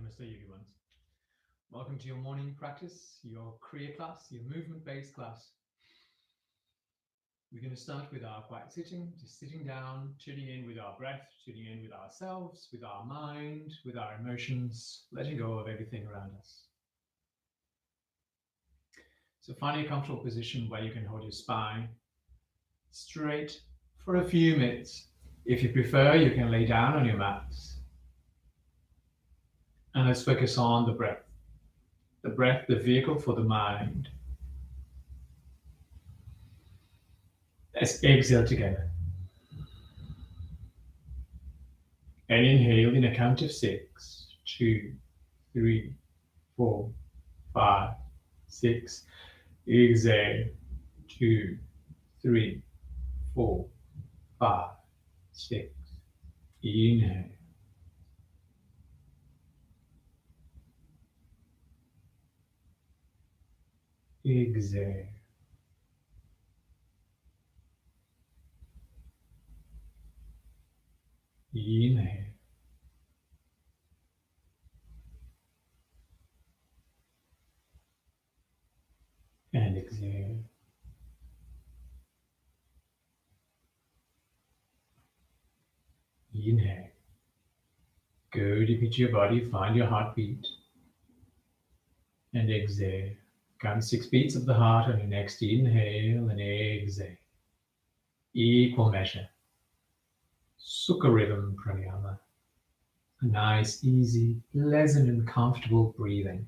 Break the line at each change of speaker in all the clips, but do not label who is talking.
Namaste, yogi ones. Welcome to your morning practice, your Kriya class, your movement-based class. We're going to start with our quiet sitting, just sitting down, tuning in with our breath, tuning in with ourselves, with our mind, with our emotions, letting go of everything around us. So find a comfortable position where you can hold your spine straight for a few minutes. If you prefer, you can lay down on your mats. And let's focus on the breath. The breath, the vehicle for the mind. Let's exhale together. And inhale in a count of 6. 2, 3, 4, 5, 6. Exhale. 2, 3, 4, 5, 6. Inhale. Exhale. Inhale. And exhale. Inhale. Go deep into your body, find your heartbeat. And exhale. Count 6 beats of the heart on your next inhale and exhale. Equal measure. Sukha rhythm pranayama. A nice, easy, pleasant and comfortable breathing.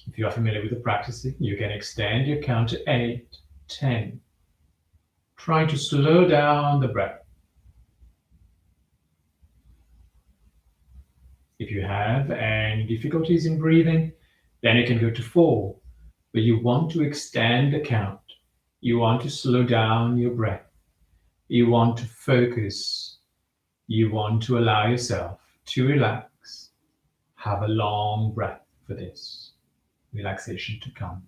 If you are familiar with the practice, you can extend your count to 8, 10. Trying to slow down the breath. If you have any difficulties in breathing, then you can go to 4, but you want to extend the count. You want to slow down your breath. You want to focus. You want to allow yourself to relax. Have a long breath for this relaxation to come.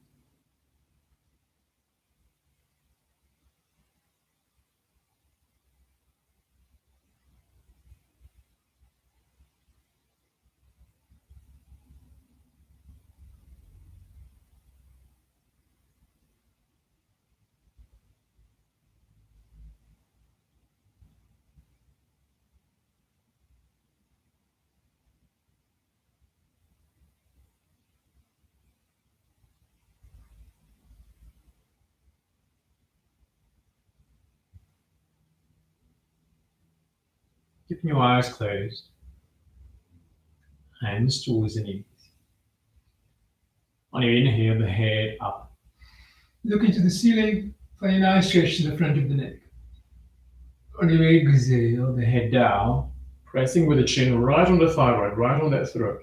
Keeping your eyes closed, hands towards the knees. On your inhale, the head up. Look into the ceiling, find a nice stretch to the front of the neck. On your exhale, the head down, pressing with the chin right on the thyroid, right on that throat.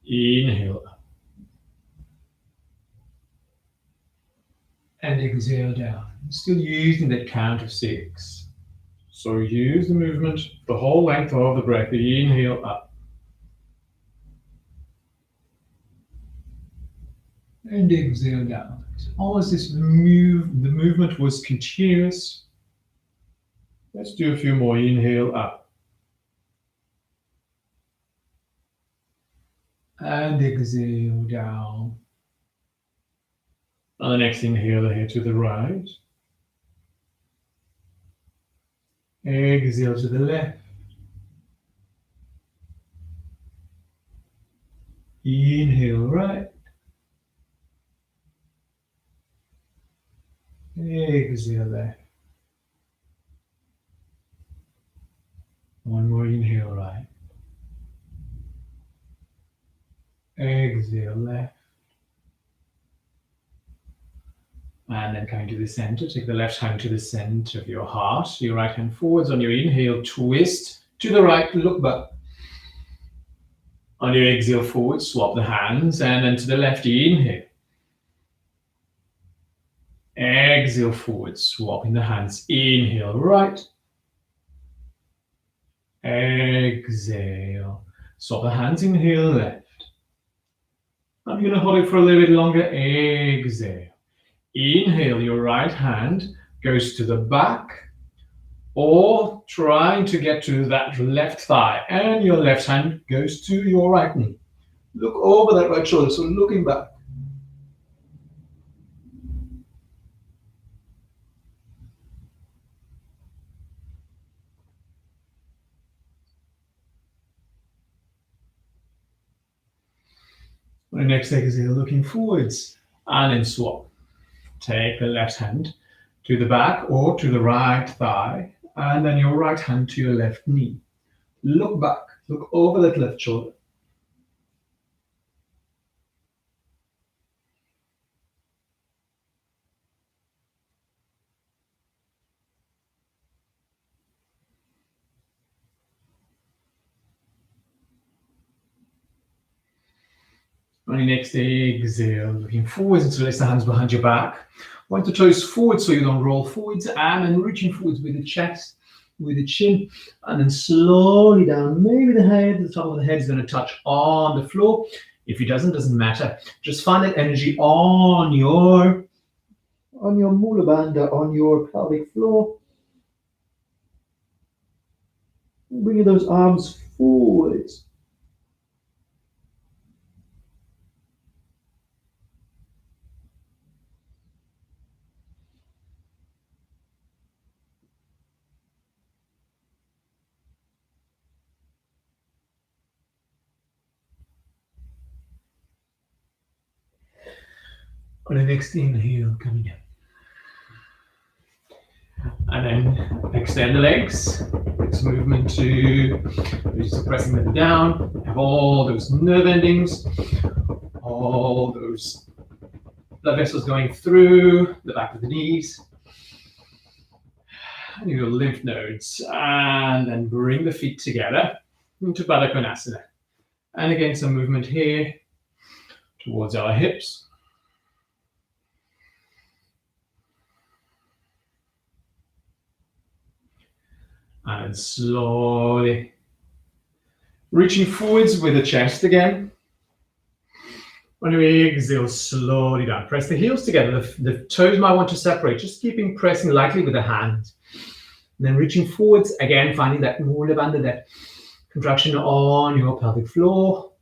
Inhale up. And exhale down. Still using that count of 6. So use the movement, the whole length of the breath. Inhale up. And exhale down. So almost the movement was continuous. Let's do a few more. Inhale up. And exhale down. On the next inhale, the head to the right. Exhale to the left. Inhale right. Exhale left. One more inhale right. Exhale left. And then coming to the center, take the left hand to the center of your heart. Your right hand forwards. On your inhale, twist to the right, look back. On your exhale forward, swap the hands, and then to the left, inhale. Exhale forward, swapping the hands. Inhale right. Exhale. Swap the hands, inhale left. I'm going to hold it for a little bit longer. Exhale. Inhale, your right hand goes to the back or trying to get to that left thigh, and your left hand goes to your right knee. Look over that right shoulder, so looking back. On the next exhale, looking forwards, and then swap. Take the left hand to the back or to the right thigh, and then your right hand to your left knee. Look back, look over that left shoulder. On your next exhale, looking forwards and release the hands behind your back. Point the toes forward so you don't roll forwards, and then reaching forwards with the chest, with the chin, and then slowly down. Maybe the top of the head is going to touch on the floor. If it doesn't matter. Just find that energy on your mula bandha, on your pelvic floor. Bring those arms forwards. On the next inhale, coming in. And then extend the legs. This movement to just pressing them down. Have all those nerve endings, all those blood vessels going through the back of the knees, and your lymph nodes. And then bring the feet together into Baddha Konasana. And again, some movement here towards our hips. And slowly reaching forwards with the chest again. When we exhale, slowly down. Press the heels together. The toes might want to separate. Just keeping pressing lightly with the hands. And then reaching forwards, again, finding that mula bandha, that contraction on your pelvic floor.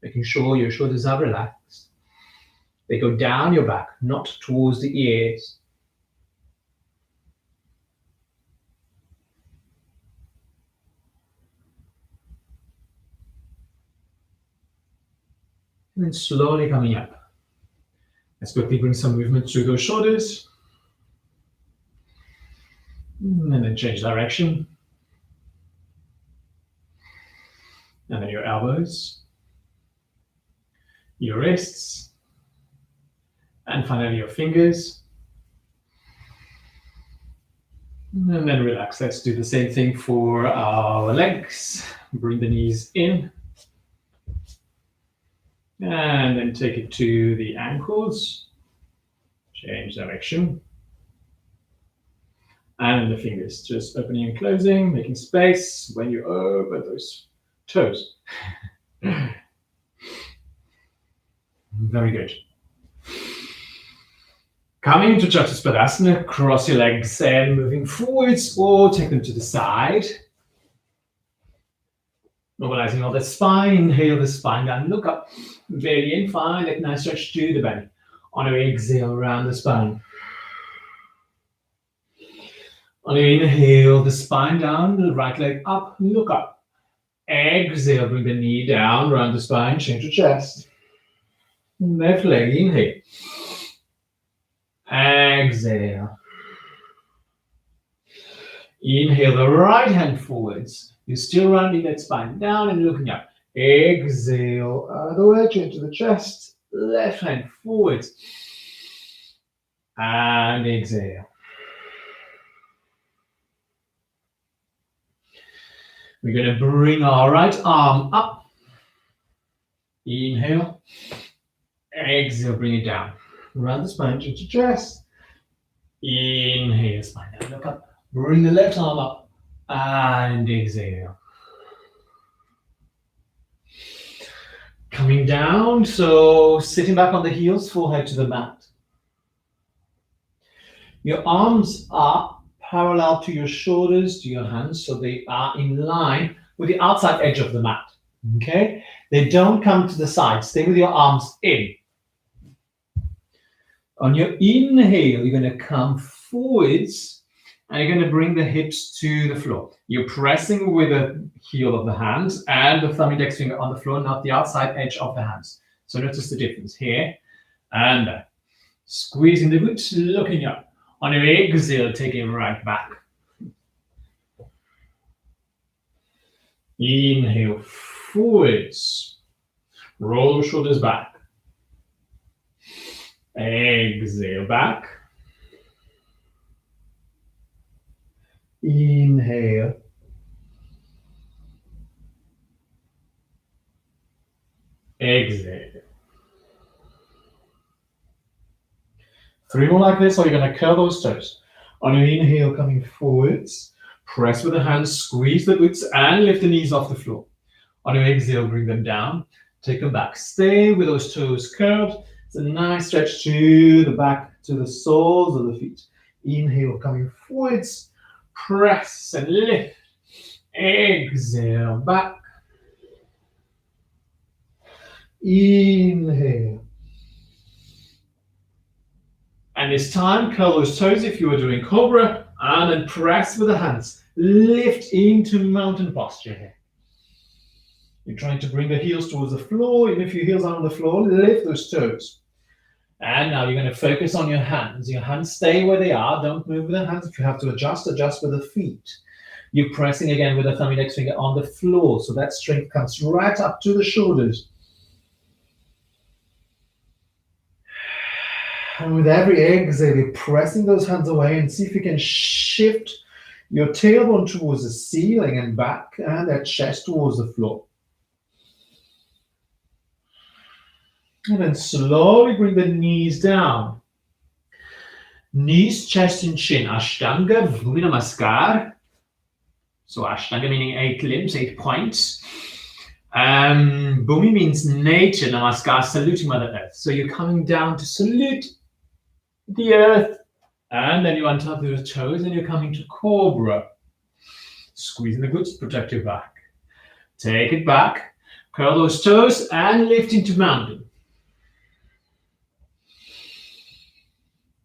Making sure your shoulders are relaxed. They go down your back, not towards the ears. And then slowly coming up. Let's quickly bring some movement through those shoulders. And then change direction. And then your elbows, your wrists, and finally your fingers. And then relax. Let's do the same thing for our legs. Bring the knees in. And then take it to the ankles. Change direction. And the fingers, just opening and closing, making space when you open those toes. Very good. Coming into Chatuspadasana, cross your legs and moving forwards or take them to the side. Normalizing all the spine, inhale the spine down, look up, belly in, find that nice stretch to the belly. On your exhale, around the spine. On your inhale, the spine down, the right leg up, look up. Exhale, bring the knee down, round the spine, change your chest. Left leg, inhale. Exhale. Inhale the right hand forwards. You're still rounding that spine down and looking up. Exhale, other way, change to the chest. Left hand forwards. And exhale. We're going to bring our right arm up. Inhale. Exhale, bring it down. Round the spine, change to chest. Inhale, spine down, look up. Bring the left arm up. And exhale. Coming down, so sitting back on the heels, forehead to the mat. Your arms are parallel to your shoulders, to your hands, so they are in line with the outside edge of the mat. Okay? They don't come to the side. Stay with your arms in. On your inhale, you're going to come forwards and you're going to bring the hips to the floor. You're pressing with the heel of the hands and the thumb index finger on the floor, not the outside edge of the hands. So notice the difference here and there. Squeezing the glutes, looking up. On your exhale, taking right back. Inhale, forwards. Roll shoulders back. Exhale, back. Inhale. Exhale. 3 more like this, or you're going to curl those toes. On your inhale, coming forwards, press with the hands, squeeze the glutes, and lift the knees off the floor. On your exhale, bring them down, take them back. Stay with those toes curled. It's a nice stretch to the back, to the soles of the feet. Inhale, coming forwards, press and lift. Exhale, back. Inhale. And this time, curl those toes if you were doing cobra, and then press with the hands. Lift into mountain posture here. You're trying to bring the heels towards the floor. Even if your heels are on the floor, lift those toes. And now you're going to focus on your hands. Your hands stay where they are. Don't move with the hands. If you have to adjust, adjust with the feet. You're pressing again with the thumb index finger on the floor, so that strength comes right up to the shoulders. And with every exhale, you're pressing those hands away and see if you can shift your tailbone towards the ceiling and back, and that chest towards the floor. And then slowly bring the knees down. Knees, chest, and chin. Ashtanga, Bhumi Namaskar. So Ashtanga meaning 8 limbs, 8 points. Bhumi means nature. Namaskar, saluting Mother Earth. So you're coming down to salute the earth, and then you untap your toes and you're coming to cobra. Squeezing the glutes, protect your back. Take it back, curl those toes and lift into mountain.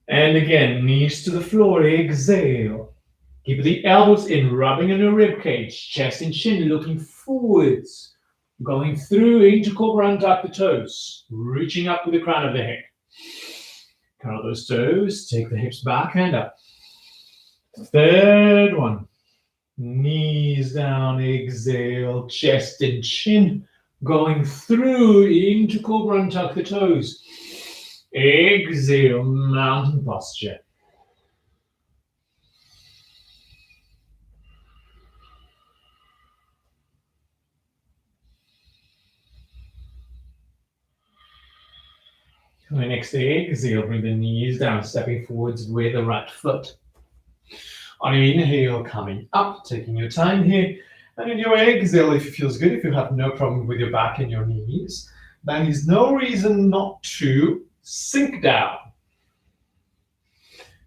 And again, knees to the floor, exhale. Keep the elbows in, rubbing on your rib cage, chest and chin looking forwards. Going through into cobra, untap the toes, reaching up with the crown of the head. Curl those toes, take the hips back and up. Third one. Knees down, exhale, chest and chin. Going through into cobra and tuck the toes. Exhale, mountain posture. On the next exhale, bring the knees down, stepping forwards with the right foot. On your inhale, coming up, taking your time here. And in your exhale, if it feels good, if you have no problem with your back and your knees, then there's no reason not to sink down.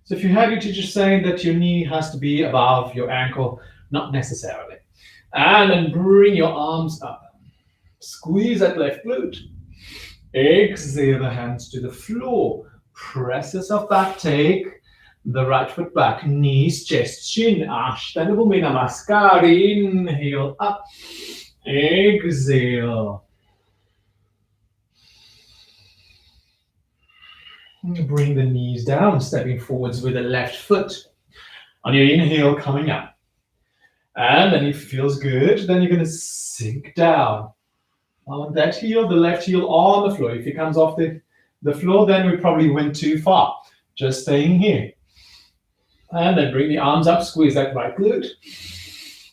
So if you have your teacher saying that your knee has to be above your ankle, not necessarily. And then bring your arms up. Squeeze that left glute. Exhale the hands to the floor. Press yourself back. Take the right foot back. Knees, chest, chin. Ashtanga Bhumi Namaskar. Inhale up. Exhale. Bring the knees down, stepping forwards with the left foot. On your inhale, coming up. And then if it feels good, then you're going to sink down. On that heel, the left heel on the floor. If it comes off the floor, then we probably went too far. Just staying here. And then bring the arms up, squeeze that right glute.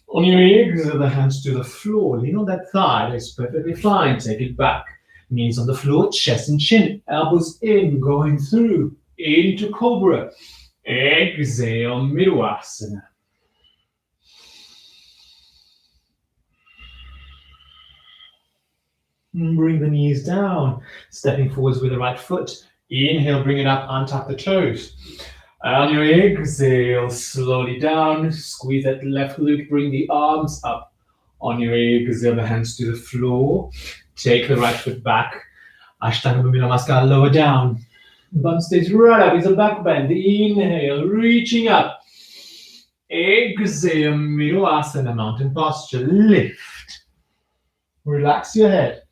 On your exhale, the hands to the floor. Lean on that thigh. That's perfectly fine. Take it back. Knees on the floor, chest and chin. Elbows in, going through. Into cobra. Exhale, Midwasana. Bring the knees down, stepping forwards with the right foot. Inhale, bring it up, untap the toes. On your exhale, slowly down, squeeze that left glute, bring the arms up. On your exhale, the hands to the floor. Take the right foot back. Ashtanga Bhumila Namaskar, lower down. Bum stays right up, it's a back bend. Inhale, reaching up. Exhale, middle asana, mountain posture. Lift. Relax your head.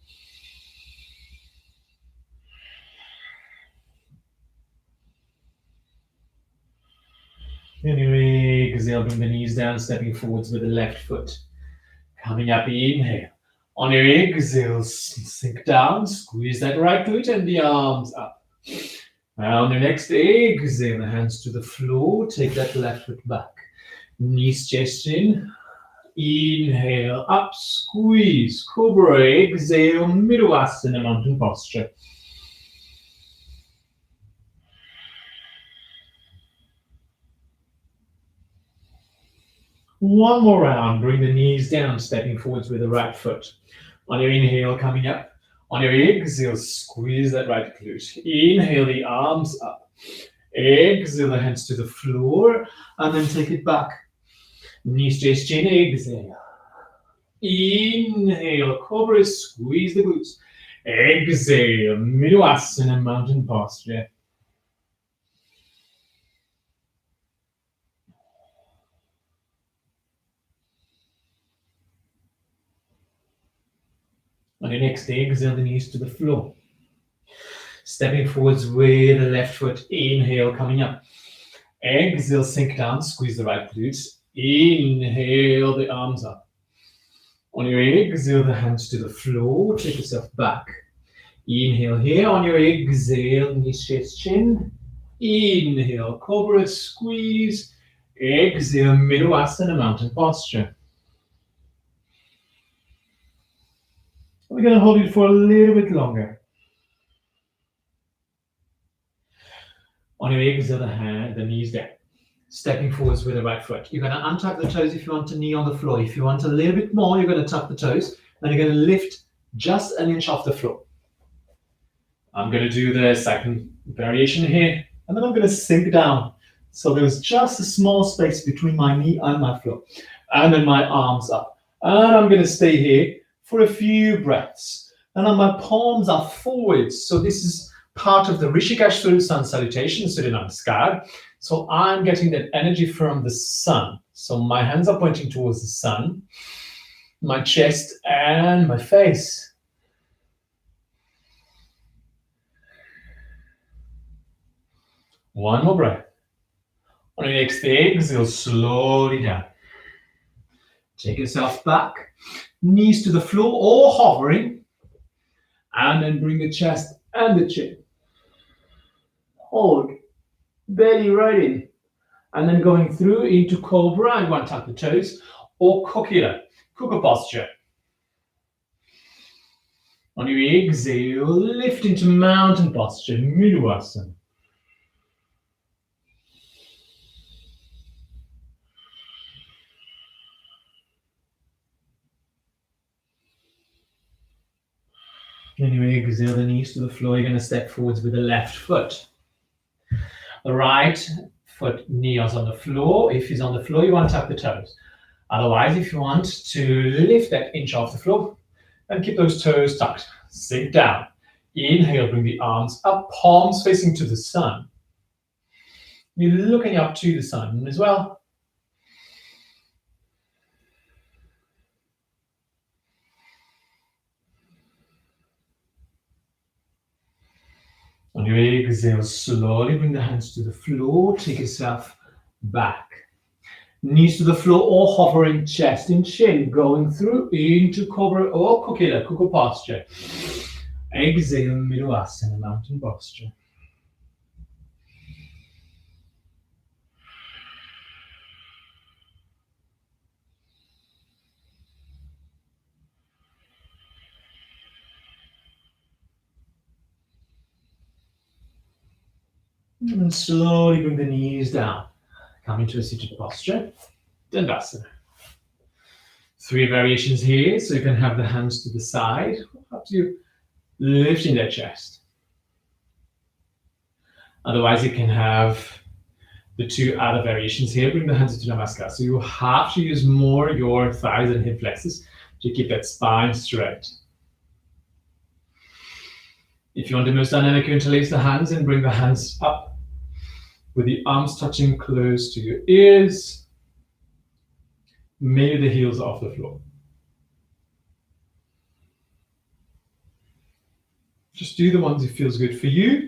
Anyway, exhale, bring the knees down, stepping forwards with the left foot. Coming up, inhale. On your exhale, sink down, squeeze that right glute and the arms up. Now on your next exhale, the hands to the floor, take that left foot back. Knees, chest in. Inhale, up, squeeze, cobra, exhale, middle asana, mountain posture. One more round, bring the knees down, stepping forwards with the right foot. On your inhale, coming up. On your exhale, squeeze that right glute. Inhale, the arms up. Exhale, the hands to the floor, and then take it back. Knees, chest, chin, exhale. Inhale, cobra, squeeze the glutes. Exhale, middle asana, mountain posture. On your next exhale, the knees to the floor. Stepping forwards with the left foot. Inhale, coming up. Exhale, sink down, squeeze the right glutes. Inhale, the arms up. On your exhale, the hands to the floor. Take yourself back. Inhale here. On your exhale, knees, chest, chin. Inhale, cobra, squeeze. Exhale, middle asana, mountain posture. We're going to hold it for a little bit longer. On your exhale, the knees down. Stepping forwards with the right foot. You're going to untuck the toes if you want a knee on the floor. If you want a little bit more, you're going to tuck the toes. And you're going to lift just an inch off the floor. I'm going to do the second variation here. And then I'm going to sink down. So there's just a small space between my knee and my floor. And then my arms up. And I'm going to stay here for a few breaths. And then my palms are forwards. So this is part of the Rishikesh Surya Sun Salutation, Surya Namaskar. So I'm getting that energy from the sun. So my hands are pointing towards the sun, my chest and my face. One more breath. On your next exhale, slowly down. Take yourself back, knees to the floor or hovering, and then bring the chest and the chin. Hold, belly right in, and then going through into cobra and one tuck the toes, or kokila, kuka posture. On your exhale, lift into mountain posture, midwasana. Anyway, exhale the knees to the floor. You're going to step forwards with the left foot. The right foot kneels on the floor. If he's on the floor, you want to tuck the toes. Otherwise, if you want to lift that inch off the floor, then keep those toes tucked. Sink down. Inhale, bring the arms up, palms facing to the sun. You're looking up to the sun as well. On your exhale, slowly bring the hands to the floor. Take yourself back. Knees to the floor or hovering, chest and chin. Going through into cobra or kokila, kuka posture. Exhale, middle asana, mountain posture. And slowly bring the knees down. Come into a seated posture. Dandasana. 3 variations here, so you can have the hands to the side. Up to you, lifting that chest. Otherwise, you can have the two other variations here, bring the hands into Namaskar. So you have to use more your thighs and hip flexors to keep that spine straight. If you want the most dynamic, you interlace the hands and bring the hands up with the arms touching close to your ears. Maybe the heels off the floor. Just do the ones that feels good for you.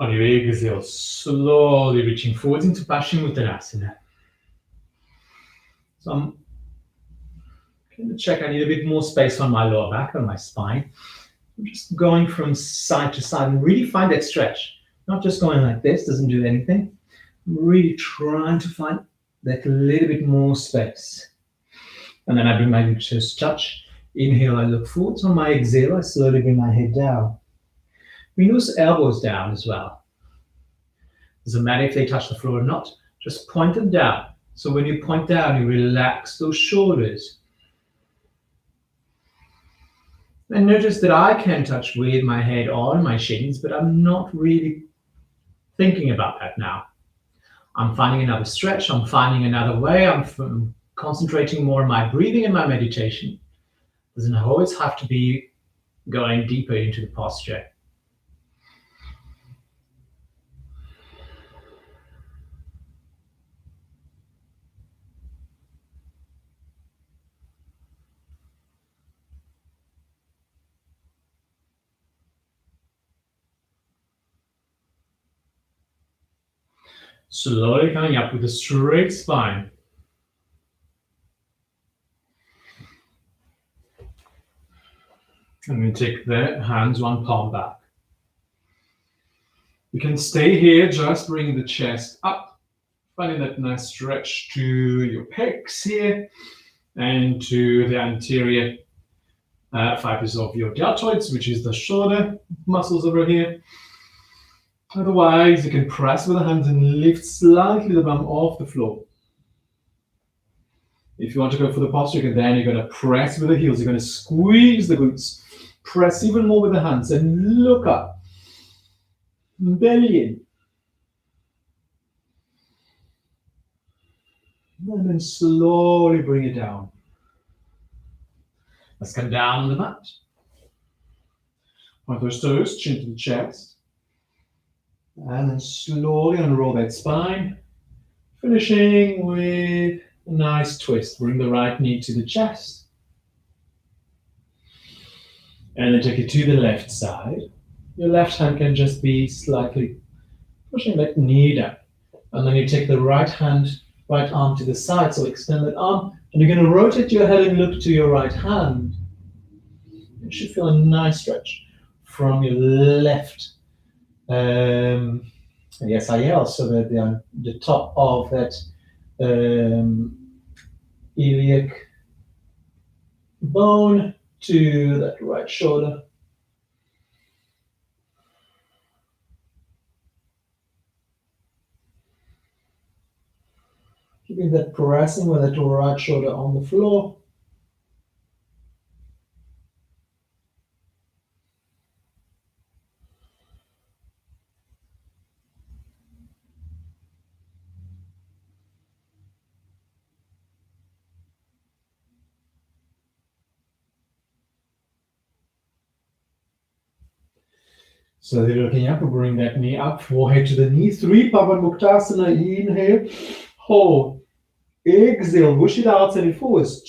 On your exhale, slowly reaching forwards into Paschimottanasana. So I'm going to check, I need a bit more space on my lower back, on my spine. I'm just going from side to side and really find that stretch. Not just going like this, doesn't do anything. I'm really trying to find that little bit more space. And then I bring my chest touch. Inhale, I look forwards. On my exhale, I slowly bring my head down. Bring those elbows down as well. Doesn't matter if they touch the floor or not, just point them down. So when you point down, you relax those shoulders. And notice that I can touch with my head or my shins, but I'm not really thinking about that now. I'm finding another stretch, I'm finding another way, I'm concentrating more on my breathing and my meditation. Doesn't always have to be going deeper into the posture. Slowly coming up with a straight spine. And we take the hands one palm back. You can stay here, just bringing the chest up, finding that nice stretch to your pecs here and to the anterior fibers of your deltoids, which is the shoulder muscles over here. Otherwise, you can press with the hands and lift slightly the bum off the floor. If you want to go for the posture, you're going to press with the heels. You're going to squeeze the glutes. Press even more with the hands and look up. Belly in. And then slowly bring it down. Let's come down on the mat. Point those toes, chin to the chest. And then slowly unroll that spine, finishing with a nice twist. Bring the right knee to the chest. And then take it to the left side. Your left hand can just be slightly pushing that knee down. And then you take the right arm to the side, so extend that arm. And you're going to rotate your head and look to your right hand. You should feel a nice stretch from your left IL, so that the top of that iliac bone to that right shoulder. Keeping that pressing with that right shoulder on the floor. So you're looking up, bring that knee up, forehead to the knee. 3 Pavanmuktasana, inhale, hold. Exhale, push it outside and forwards.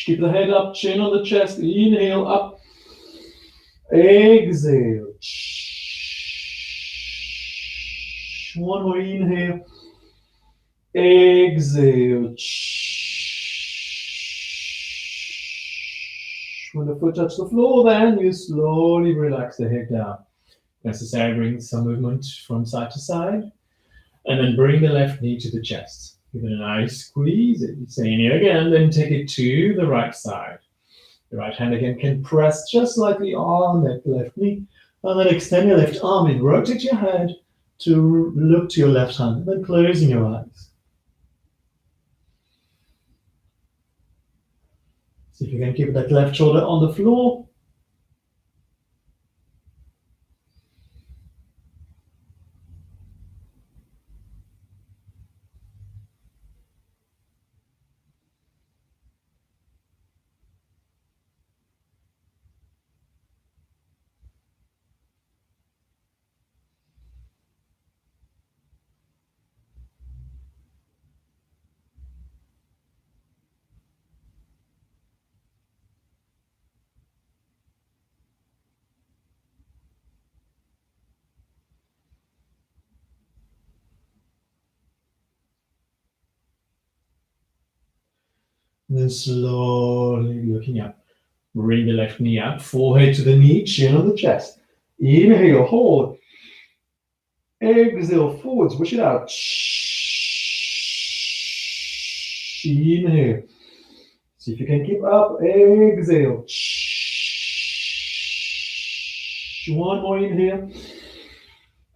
Keep the head up, chin on the chest. Inhale, up. Exhale. One more inhale. Exhale. When the foot touches the floor, then you slowly relax the head down. Necessary, bring some movement from side to side. And then bring the left knee to the chest. Give it a nice squeeze. Same here again, then take it to the right side. The right hand again can press just slightly on that left knee. And then extend your left arm and rotate your head to look to your left hand. And then closing your eyes.
See if you can keep that left shoulder on the floor. And then slowly looking up. Bring the left knee up, forehead to the knee, chin on the chest. Inhale, hold. Exhale, forwards, push it out. Inhale. See if you can keep up. Exhale. One more inhale.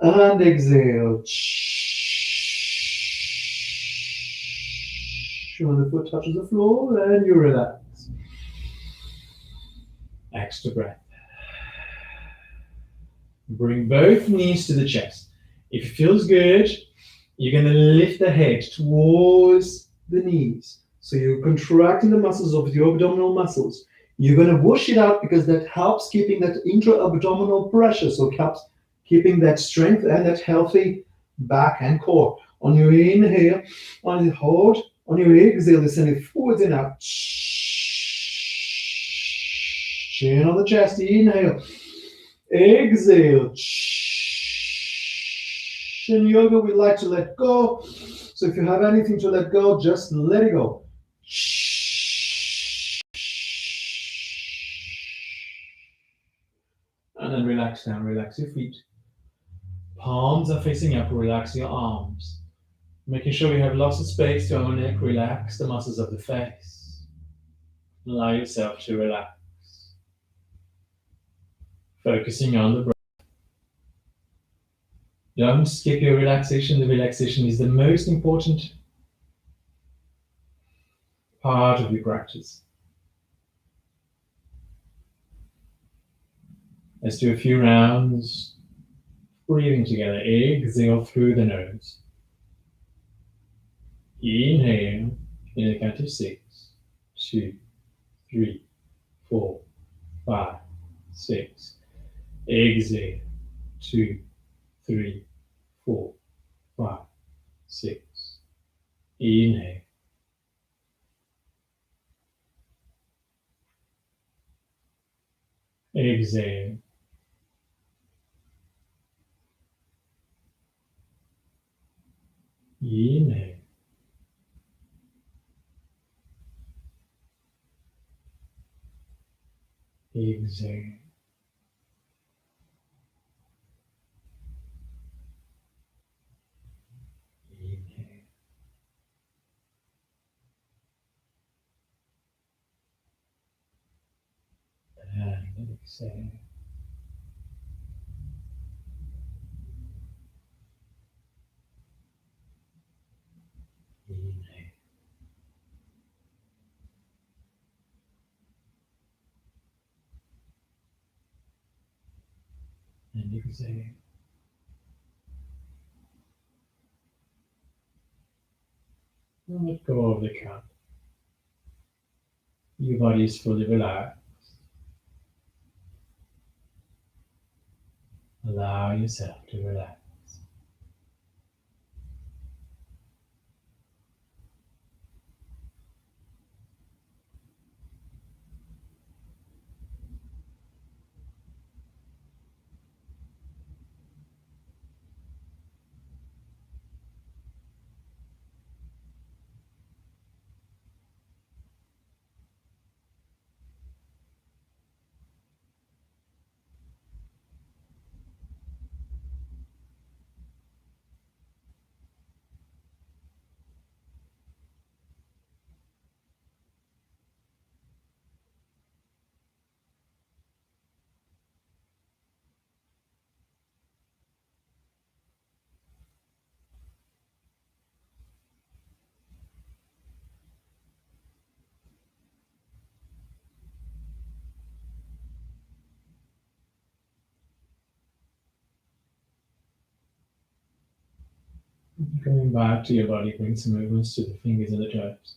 And exhale. When the foot touches the floor, then you relax. Extra breath. Bring both knees to the chest. If it feels good, you're going to lift the head towards the knees. So you're contracting the muscles of your abdominal muscles. You're going to whoosh it out because that helps keeping that intra-abdominal pressure. So it helps keeping that strength and that healthy back and core. On your inhale, on your hold, on your exhale, you send it forwards and out. Chin on the chest, inhale. Exhale. In yoga, we like to let go. So if you have anything to let go, just let it go. And then relax down, relax your feet. Palms are facing up, relax your arms. Making sure you have lots of space to your neck, relax the muscles of the face. Allow yourself to relax. Focusing on the breath. Don't skip your relaxation. The relaxation is the most important part of your practice. Let's do a few rounds. Breathing together. Exhale through the nose. Inhale in a count of 6, 2, 3, 4, 5, 6. Exhale 2, 3, 4, 5, 6. Inhale. Exhale. Inhale. Exhale. Inhale. And exhale. Inhale. And exhale. And let go of the cup. Your body is fully relaxed. Allow yourself to relax. Coming back to your body, bring some movements to the fingers and the toes.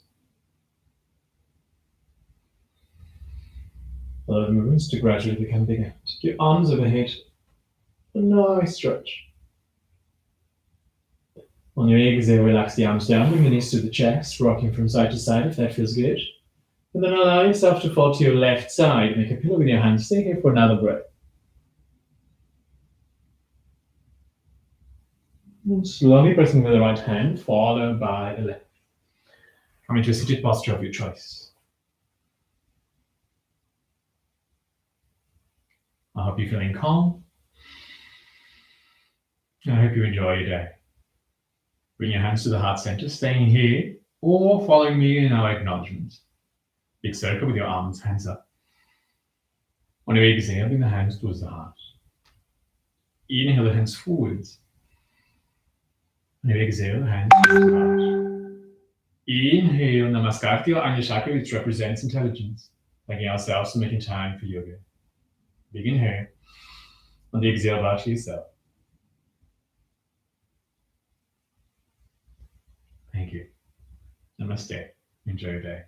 Allow the movements to gradually become bigger. Take your arms overhead. A nice stretch. On your exhale, relax the arms down, bring the knees to the chest, rocking from side to side if that feels good. And then allow yourself to fall to your left side. Make a pillow with your hands. Stay here for another breath. And slowly pressing with the right hand, followed by the left. Come into a seated posture of your choice. I hope you're feeling calm. I hope you enjoy your day. Bring your hands to the heart center, staying here or following me in our acknowledgement. Big circle with your arms, hands up. On your exhale, bring the hands towards the heart. Inhale the hands forwards. On your exhale, the hands towards the heart. Inhale, Namaskar to your Anya Chakra, which represents intelligence. Thanking ourselves for making time for yoga. Big inhale. On the exhale, bow to yourself. Thank you. Namaste. Enjoy your day.